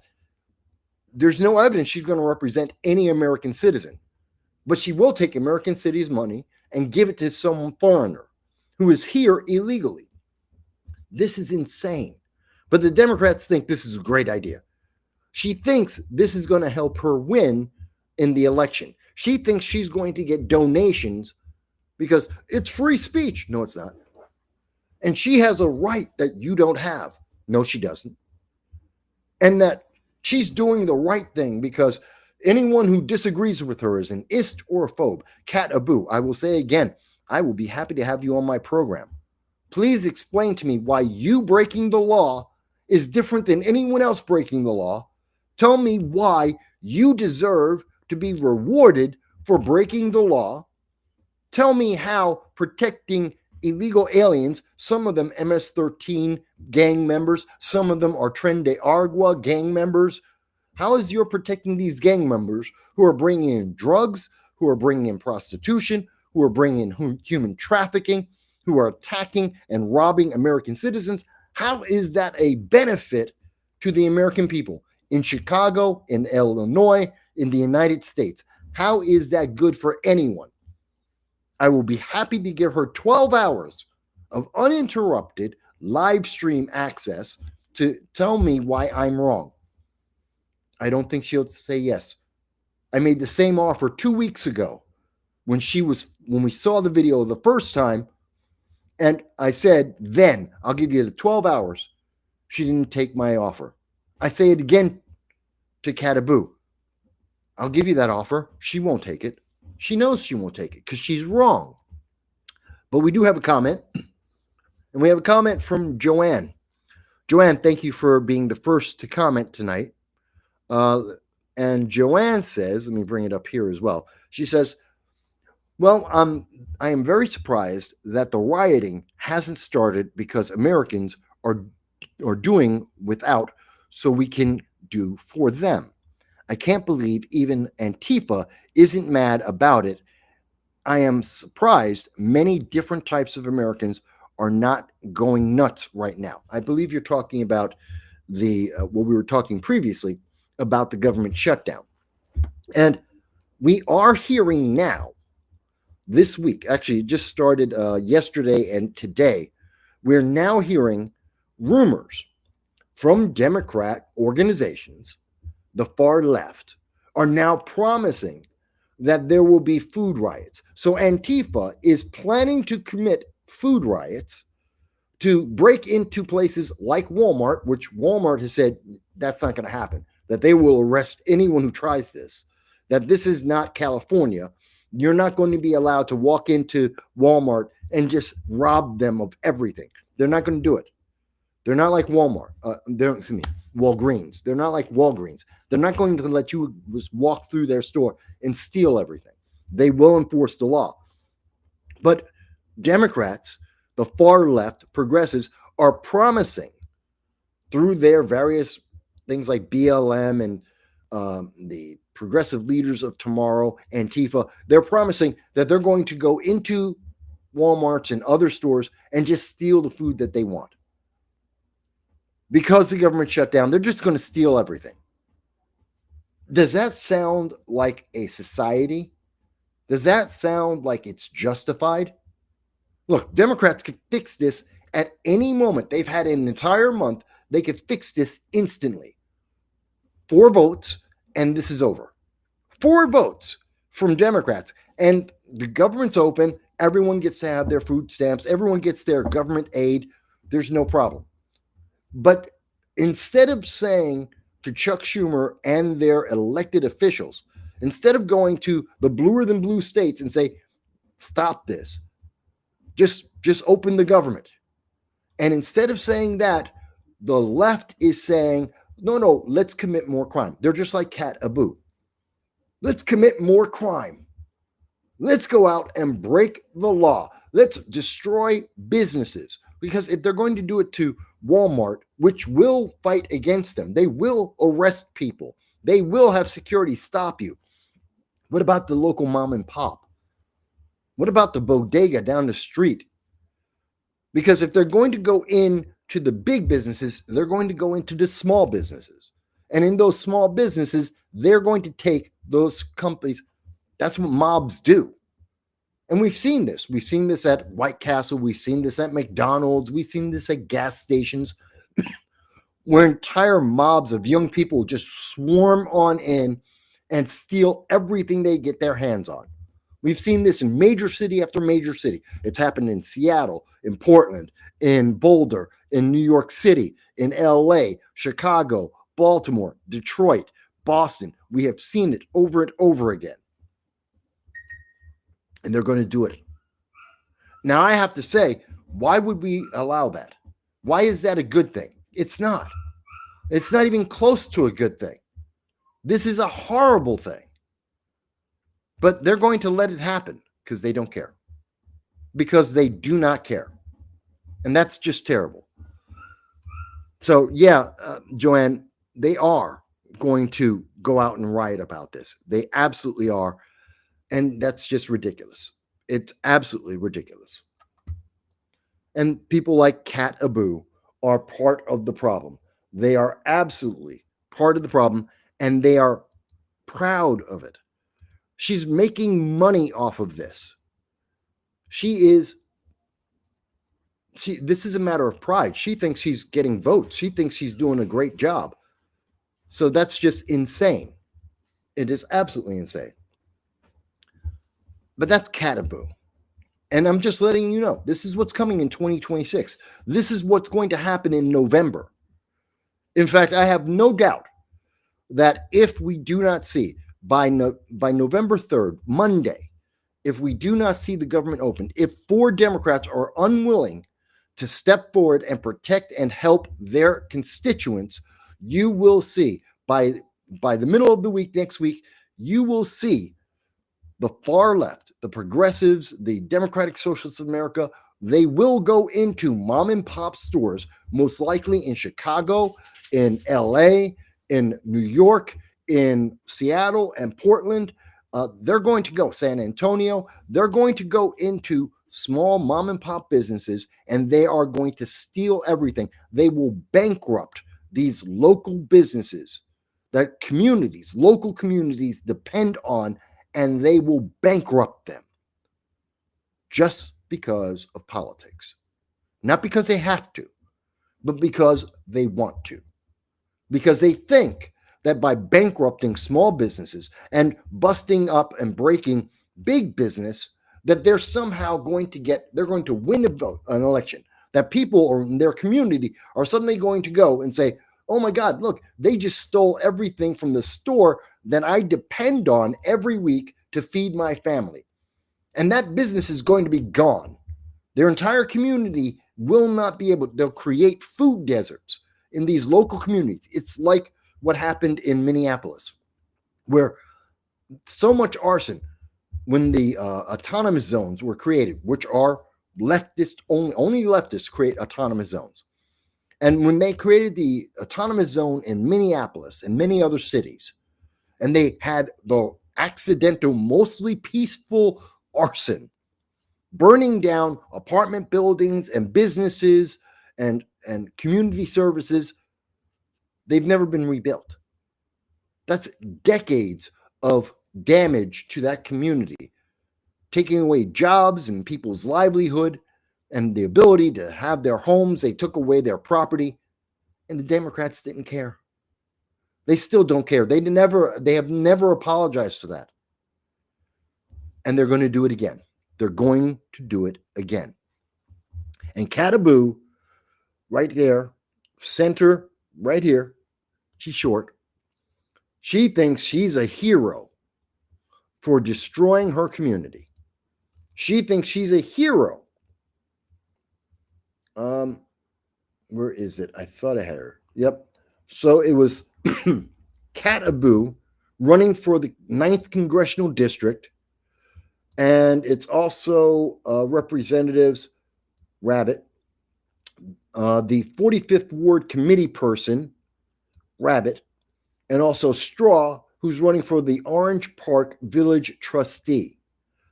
There's no evidence she's going to represent any American citizen, but she will take American citizens' money and give it to some foreigner who is here illegally. This is insane. But the Democrats think this is a great idea. She thinks this is going to help her win in the election. She thinks she's going to get donations because it's free speech. No, it's not. And she has a right that you don't have. No, she doesn't. And that she's doing the right thing because anyone who disagrees with her is an ist or a phobe. Cat Abu, I will say again, I will be happy to have you on my program. Please explain to me why you breaking the law is different than anyone else breaking the law. Tell me why you deserve to be rewarded for breaking the law. Tell me how protecting illegal aliens, some of them MS-13 gang members, some of them are Tren de Aragua gang members. How is you're protecting these gang members who are bringing in drugs, who are bringing in prostitution, who are bringing in human trafficking, who are attacking and robbing American citizens? How is that a benefit to the American people in Chicago, in Illinois, in the United States? How is that good for anyone? I will be happy to give her 12 hours of uninterrupted live stream access to tell me why I'm wrong. I don't think she'll say yes. I made the same offer 2 weeks ago when we saw the video the first time, and I said, then I'll give you the 12 hours. She didn't take my offer. I say it again to Cataboo. I'll give you that offer. She won't take it. She knows she won't take it because she's wrong. But we do have a comment, and we have a comment from Joanne. Joanne, thank you for being the first to comment tonight. And Joanne says, let me bring it up here as well. She says, well, I am very surprised that the rioting hasn't started because Americans are doing without so we can do for them. I can't believe even Antifa isn't mad about it. I am surprised many different types of Americans are not going nuts right now. I believe you're talking about what we were talking previously about the government shutdown. And we are hearing now this week, actually it just started yesterday and today, we're now hearing rumors from Democrat organizations, the far left, are now promising that there will be food riots. So Antifa is planning to commit food riots to break into places like Walmart, which Walmart has said that's not going to happen, that they will arrest anyone who tries this, that this is not California. You're not going to be allowed to walk into Walmart and just rob them of everything. They're not going to do it. They're not like Walmart. Walgreens. They're not like Walgreens. They're not going to let you just walk through their store and steal everything. They will enforce the law. But Democrats, the far left, progressives, are promising through their various things like BLM and the Progressive Leaders of Tomorrow, Antifa, they're promising that they're going to go into Walmarts and other stores and just steal the food that they want. Because the government shut down, they're just going to steal everything. Does that sound like a society? Does that sound like it's justified? Look, Democrats could fix this at any moment. They've had an entire month. They could fix this instantly. 4 votes, and this is over. 4 votes from Democrats, and the government's open. Everyone gets to have their food stamps. Everyone gets their government aid. There's no problem. But instead of saying to Chuck Schumer and their elected officials, instead of going to the bluer than blue states and say, stop this, just open the government. And instead of saying that, the left is saying, no, let's commit more crime. They're just like Cat Abu. Let's commit more crime. Let's go out and break the law. Let's destroy businesses. Because if they're going to do it to Walmart, which will fight against them, they will arrest people. They will have security stop you. What about the local mom and pop? What about the bodega down the street? Because if they're going to go into the big businesses, they're going to go into the small businesses. And in those small businesses, they're going to take those companies. That's what mobs do. And we've seen this. We've seen this at White Castle. We've seen this at McDonald's. We've seen this at gas stations where entire mobs of young people just swarm on in and steal everything they get their hands on. We've seen this in major city after major city. It's happened in Seattle, in Portland, in Boulder, in New York City, in LA, Chicago, Baltimore, Detroit, Boston. We have seen it over and over again. And they're going to do it. Now, I have to say, why would we allow that? Why is that a good thing? It's not. It's not even close to a good thing. This is a horrible thing. But they're going to let it happen because they don't care. Because they do not care. And that's just terrible. So, yeah, Joanne, they are going to go out and riot about this. They absolutely are. And that's just ridiculous. It's absolutely ridiculous. And people like Kat Abu are part of the problem. They are absolutely part of the problem, and they are proud of it. She's making money off of this. This is a matter of pride. She thinks she's getting votes. She thinks she's doing a great job. So that's just insane. It is absolutely insane. But that's Kat Abu. And I'm just letting you know, this is what's coming in 2026. This is what's going to happen in November. In fact, I have no doubt that if we do not see by November 3rd, Monday, if we do not see the government opened, if 4 Democrats are unwilling to step forward and protect and help their constituents, you will see by the middle of the week next week, you will see the far left, the progressives, the Democratic Socialists of America, they will go into mom and pop stores, most likely in Chicago, in LA, in New York, in Seattle and Portland. They're going to go, San Antonio, they're going to go into small mom and pop businesses, and they are going to steal everything. They will bankrupt these local businesses that local communities depend on, and they will bankrupt them just because of politics. Not because they have to, but because they want to. Because they think that by bankrupting small businesses and busting up and breaking big business, that they're somehow going to win an election. That people or their community are suddenly going to go and say, oh my God, look, they just stole everything from the store that I depend on every week to feed my family. And that business is going to be gone. Their entire community will not be able, they'll create food deserts in these local communities. It's like what happened in Minneapolis, where so much arson, when the autonomous zones were created, which are leftist, only leftists create autonomous zones. And when they created the autonomous zone in Minneapolis and many other cities, and they had the accidental, mostly peaceful arson, burning down apartment buildings and businesses and community services, they've never been rebuilt. That's decades of damage to that community, taking away jobs and people's livelihood and the ability to have their homes. They took away their property, and the Democrats didn't care. They still don't care. They have never apologized for that. And they're going to do it again. They're going to do it again. And Kat Abu, right there, center, right here, she's short. She thinks she's a hero for destroying her community. She thinks she's a hero. Where is it? I thought I had her. Yep. So it was Kat Abu running for the 9th Congressional District. And it's also Representatives Rabbit, the 45th Ward Committee person, Rabbit, and also Straw, who's running for the Orange Park Village Trustee.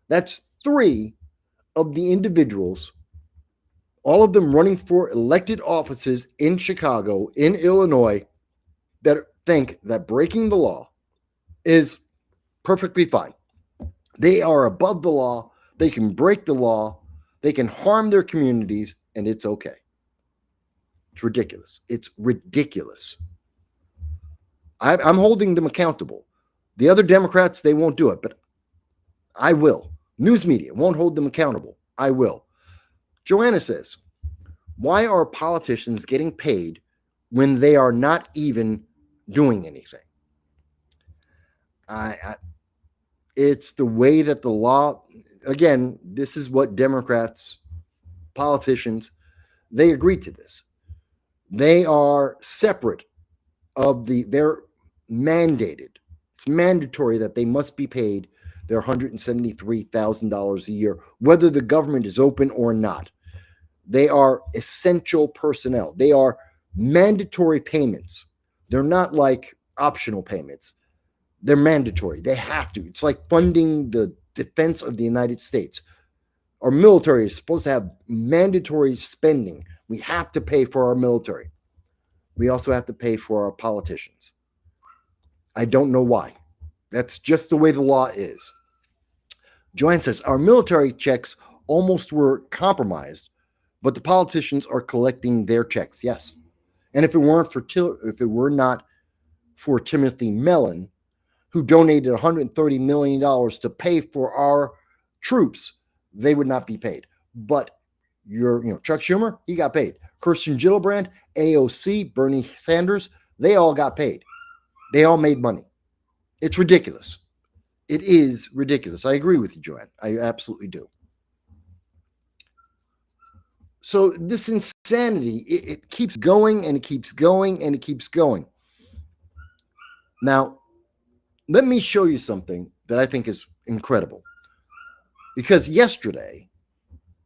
That's 3 of the individuals, all of them running for elected offices in Chicago, in Illinois, that think that breaking the law is perfectly fine. They are above the law. They can break the law. They can harm their communities, and it's okay. It's ridiculous. It's ridiculous. I'm holding them accountable. The other Democrats, they won't do it, but I will. News media won't hold them accountable. I will. Joanna says, why are politicians getting paid when they are not even doing anything? It's the way that the law, again, this is what Democrats, politicians, they agreed to this. They are separate of they're mandated. It's mandatory that they must be paid their $173,000 a year, whether the government is open or not. They are essential personnel. They are mandatory payments. They're not like optional payments. They're mandatory. They have to. It's like funding the defense of the United States. Our military is supposed to have mandatory spending. We have to pay for our military. We also have to pay for our politicians. I don't know why. That's just the way the law is. Joanne says, our military checks almost were compromised, but the politicians are collecting their checks. Yes. And if it were not for Timothy Mellon, who donated $130 million to pay for our troops, they would not be paid. But Chuck Schumer, he got paid. Kirsten Gillibrand, AOC, Bernie Sanders, they all got paid. They all made money. It's ridiculous. It is ridiculous. I agree with you, Joanne. I absolutely do. So this insanity, it keeps going and it keeps going and it keeps going. Now, let me show you something that I think is incredible. Because yesterday,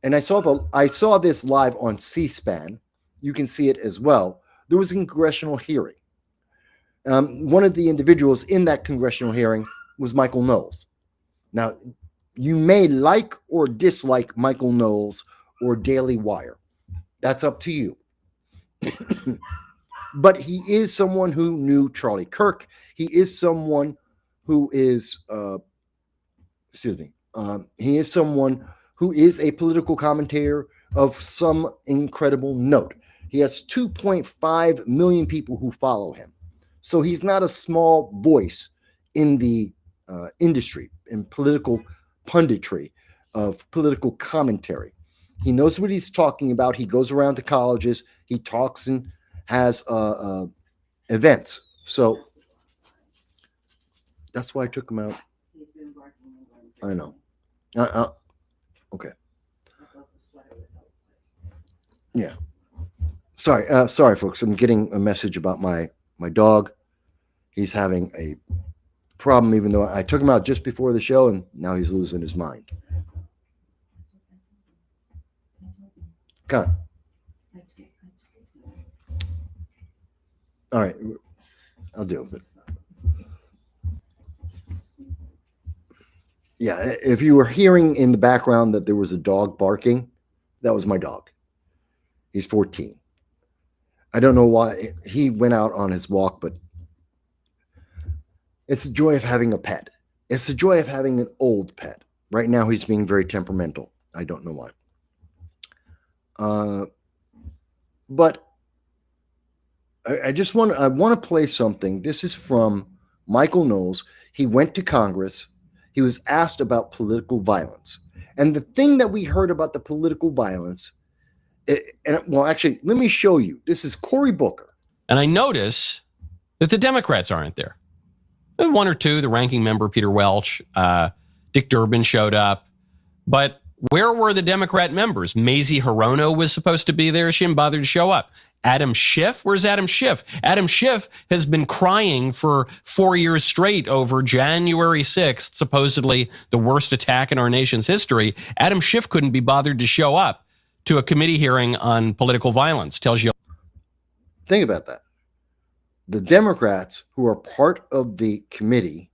and I saw this live on C-SPAN, you can see it as well, there was a congressional hearing. One of the individuals in that congressional hearing was Michael Knowles. Now, you may like or dislike Michael Knowles or Daily Wire. That's up to you. But he is someone who knew Charlie Kirk. He is someone who is, he is someone who is a political commentator of some incredible note. He has 2.5 million people who follow him. So he's not a small voice in the industry, in political punditry, of political commentary. He knows what he's talking about. He goes around to colleges. He talks and has events. So that's why I took him out. I know. Okay. Yeah. Sorry, folks. I'm getting a message about my dog. He's having a problem, even though I took him out just before the show, and now he's losing his mind. Come on. All right. I'll deal with it. Yeah, if you were hearing in the background that there was a dog barking, that was my dog. He's 14. I don't know why he went out on his walk, but it's the joy of having a pet. It's the joy of having an old pet. Right now, he's being very temperamental. I don't know why. But I want to play something. This is from Michael Knowles. He went to Congress. He was asked about political violence. And the thing that we heard about the political violence, actually, let me show you. This is Cory Booker. And I notice that the Democrats aren't there. One or two, the ranking member, Peter Welch, Dick Durbin showed up. But where were the Democrat members? Mazie Hirono was supposed to be there. She didn't bother to show up. Adam Schiff? Where's Adam Schiff? Adam Schiff has been crying for 4 years straight over January 6th, supposedly the worst attack in our nation's history. Adam Schiff couldn't be bothered to show up to a committee hearing on political violence. Tells you. Think about that. The Democrats who are part of the committee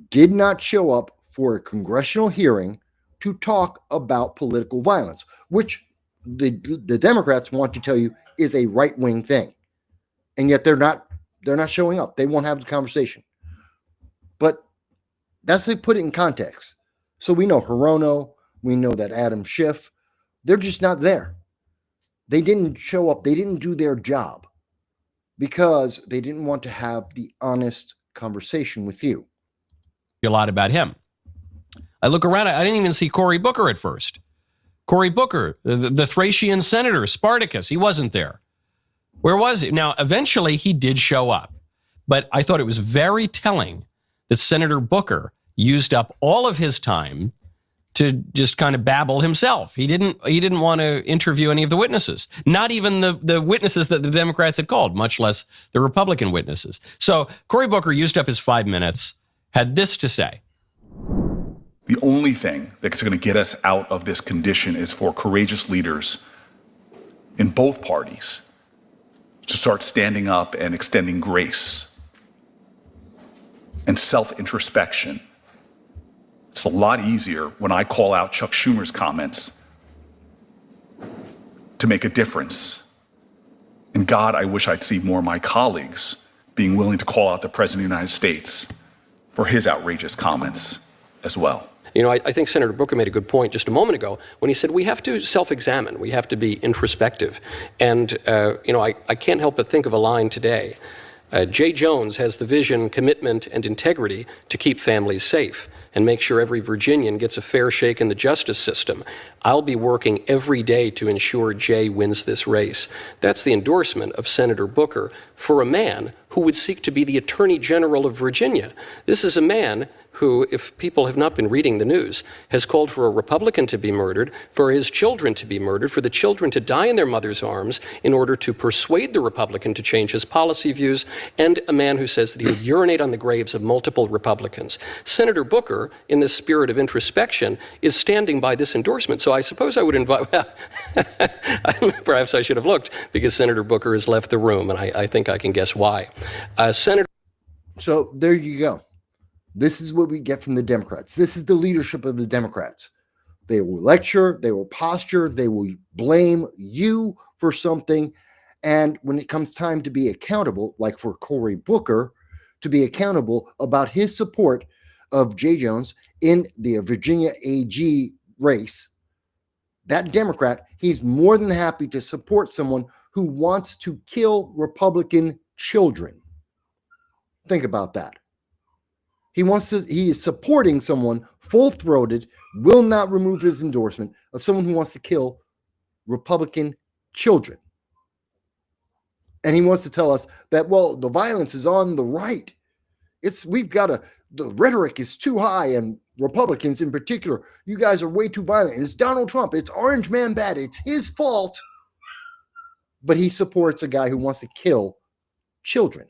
did not show up for a congressional hearing to talk about political violence, which the Democrats want to tell you is a right-wing thing. And yet they're not showing up. They won't have the conversation. But that's to put it in context. So we know Hirono, we know that Adam Schiff, they're just not there. They didn't show up. They didn't do their job because they didn't want to have the honest conversation with you. A lot about him. I look around, I didn't even see Cory Booker at first. Cory Booker, the Thracian senator, Spartacus, he wasn't there. Where was he? Now, eventually he did show up, but I thought it was very telling that Senator Booker used up all of his time to just kind of babble himself. He didn't want to interview any of the witnesses, not even the witnesses that the Democrats had called, much less the Republican witnesses. So Cory Booker used up his 5 minutes, had this to say. The only thing that's going to get us out of this condition is for courageous leaders in both parties to start standing up and extending grace and self-introspection. It's a lot easier when I call out Chuck Schumer's comments to make a difference. And God, I wish I'd see more of my colleagues being willing to call out the President of the United States for his outrageous comments as well. You know, I think Senator Booker made a good point just a moment ago when he said we have to self-examine, we have to be introspective. And, you know, I can't help but think of a line today. Jay Jones has the vision, commitment, and integrity to keep families safe and make sure every Virginian gets a fair shake in the justice system. I'll be working every day to ensure Jay wins this race. That's the endorsement of Senator Booker for a man who would seek to be the Attorney General of Virginia. This is a man who, if people have not been reading the news, has called for a Republican to be murdered, for his children to be murdered, for the children to die in their mother's arms in order to persuade the Republican to change his policy views, and a man who says that he would urinate on the graves of multiple Republicans. Senator Booker, in this spirit of introspection, is standing by this endorsement. So I suppose I would invite, well, perhaps I should have looked, because Senator Booker has left the room, and I think I can guess why. Senator. So there you go. This is what we get from the Democrats. This is the leadership of the Democrats. They will lecture, they will posture, they will blame you for something. And when it comes time to be accountable, like for Cory Booker, to be accountable about his support of Jay Jones in the Virginia AG race, that Democrat, he's more than happy to support someone who wants to kill Republican children. Think about that. He is supporting someone full-throated, will not remove his endorsement of someone who wants to kill Republican children. And he wants to tell us that, well, the violence is on the right. The rhetoric is too high, and Republicans in particular, you guys are way too violent. And it's Donald Trump. It's Orange Man bad. It's his fault. But he supports a guy who wants to kill children.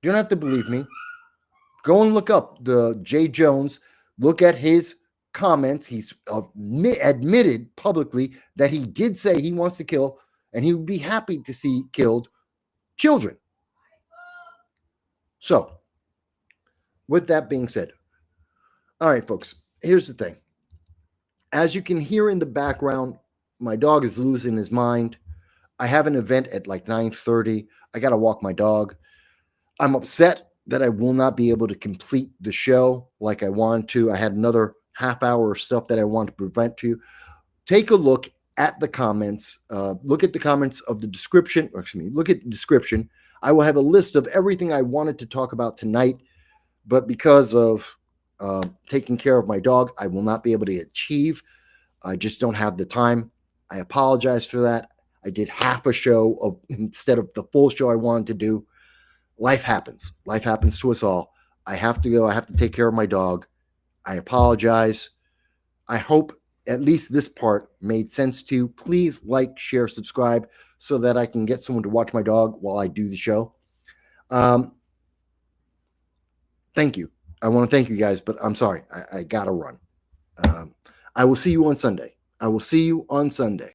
You don't have to believe me. Go and look up the Jay Jones. Look at his comments. He's admitted publicly that he did say he wants to kill, and he would be happy to see killed children. So, with that being said, all right, folks, here's the thing. As you can hear in the background, my dog is losing his mind. I have an event at like 9:30. I got to walk my dog. I'm upset that I will not be able to complete the show like I wanted to. I had another half hour of stuff that I want to present to you. Take a look at the comments. Look at the comments of the description. Look at the description. I will have a list of everything I wanted to talk about tonight, but because of taking care of my dog, I will not be able to achieve. I just don't have the time. I apologize for that. I did half a show instead of the full show I wanted to do. Life happens. Life happens to us all. I have to go. I have to take care of my dog. I apologize. I hope at least this part made sense to you. Please like, share, subscribe so that I can get someone to watch my dog while I do the show. Thank you. I want to thank you guys, but I'm sorry. I got to run. I will see you on Sunday.